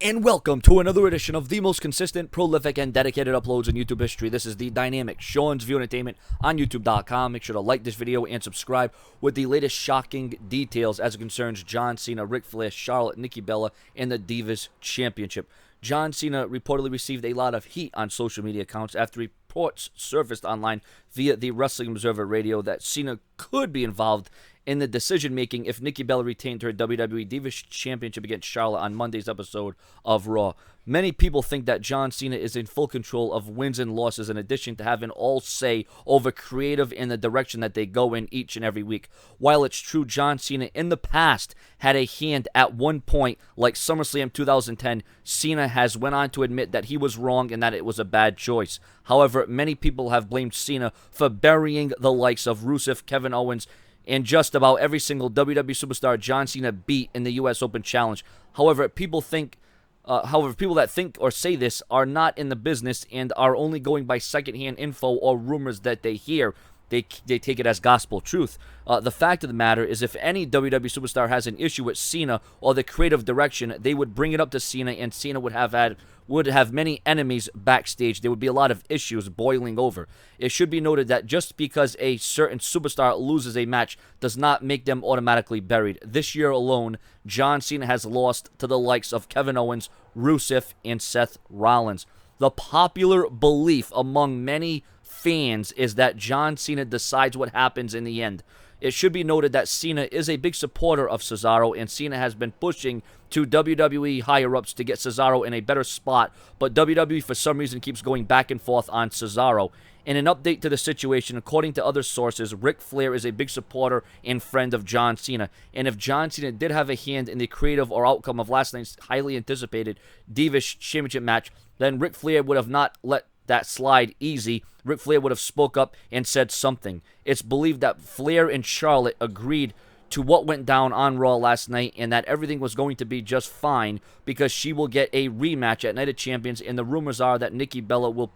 And welcome to another edition of the most consistent, prolific, and dedicated uploads in YouTube history. This is the dynamic Sean's View Entertainment on YouTube.com. Make sure to like this video and subscribe with the latest shocking details as it concerns John Cena, Ric Flair, Charlotte, Nikki Bella, and the Divas Championship. John Cena reportedly received a lot of heat on social media accounts after reports surfaced online via the Wrestling Observer Radio that Cena could be involved in the decision-making if Nikki Bella retained her WWE Divas Championship against Charlotte on Monday's episode of Raw. Many people think that John Cena is in full control of wins and losses in addition to having all say over creative and the direction that they go in each and every week. While it's true John Cena in the past had a hand at one point, like SummerSlam 2010, Cena has went on to admit that he was wrong and that it was a bad choice. However, many people have blamed Cena for burying the likes of Rusev, Kevin Owens, and just about every single WWE superstar John Cena beat in the U.S. Open Challenge. However, people that think or say this are not in the business and are only going by secondhand info or rumors that they hear. They take it as gospel truth. The fact of the matter is, if any WWE superstar has an issue with Cena or the creative direction, they would bring it up to Cena, and Cena would have many enemies backstage. There would be a lot of issues boiling over. It should be noted that just because a certain superstar loses a match does not make them automatically buried. This year alone, John Cena has lost to the likes of Kevin Owens, Rusev, and Seth Rollins. The popular belief among many fans is that John Cena decides what happens in the end. It should be noted that Cena is a big supporter of Cesaro, and Cena has been pushing to WWE higher-ups to get Cesaro in a better spot, but WWE for some reason keeps going back and forth on Cesaro. In an update to the situation, according to other sources, Ric Flair is a big supporter and friend of John Cena, and if John Cena did have a hand in the creative or outcome of last night's highly anticipated Divas Championship match, then Ric Flair would have not let that slide easy. Ric Flair would have spoke up and said something. It's believed that Flair and Charlotte agreed to what went down on Raw last night and that everything was going to be just fine because she will get a rematch at Night of Champions, and the rumors are that Nikki Bella will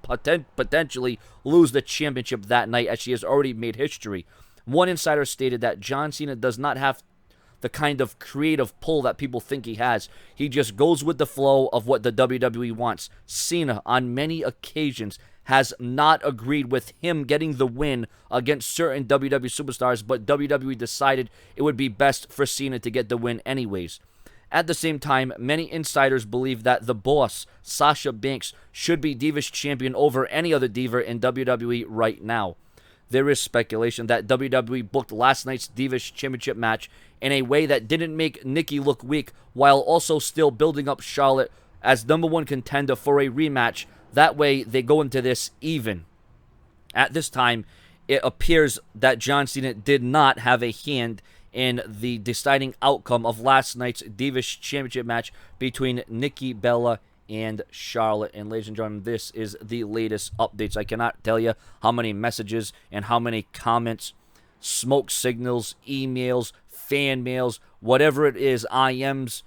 potentially lose the championship that night as she has already made history. One insider stated that John Cena does not have the kind of creative pull that people think he has. He just goes with the flow of what the WWE wants. Cena, on many occasions, has not agreed with him getting the win against certain WWE superstars, but WWE decided it would be best for Cena to get the win anyways. At the same time, many insiders believe that the boss, Sasha Banks, should be Divas Champion over any other diva in WWE right now. There is speculation that WWE booked last night's Divas Championship match in a way that didn't make Nikki look weak, while also still building up Charlotte as #1 contender for a rematch. That way, they go into this even. At this time, it appears that John Cena did not have a hand in the deciding outcome of last night's Divas Championship match between Nikki Bella and Charlotte. And ladies and gentlemen, this is the latest updates. I cannot tell you how many messages and how many comments, smoke signals, emails, fan mails, whatever it is, IMs.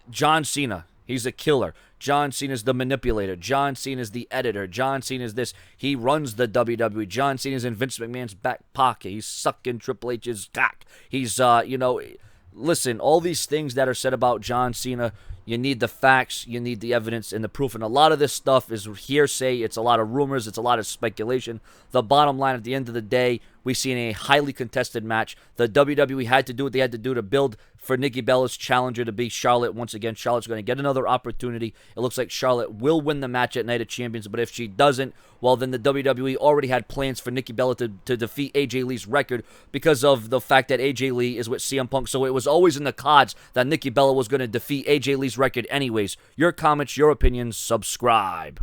John Cena, he's a killer. John Cena's the manipulator. John Cena's the editor. John Cena's this. He runs the WWE. John Cena's in Vince McMahon's back pocket. He's sucking Triple H's cock. He's, listen, all these things that are said about John Cena, you need the facts, you need the evidence and the proof. And a lot of this stuff is hearsay. It's a lot of rumors. It's a lot of speculation. The bottom line, at the end of the day, we see in a highly contested match, the WWE had to do what they had to do to build for Nikki Bella's challenger to be Charlotte. Once again, Charlotte's going to get another opportunity. It looks like Charlotte will win the match at Night of Champions, but if she doesn't, well, then the WWE already had plans for Nikki Bella to defeat AJ Lee's record because of the fact that AJ Lee is with CM Punk. So it was always in the cards that Nikki Bella was going to defeat AJ Lee's record anyways. Your comments, your opinions, subscribe.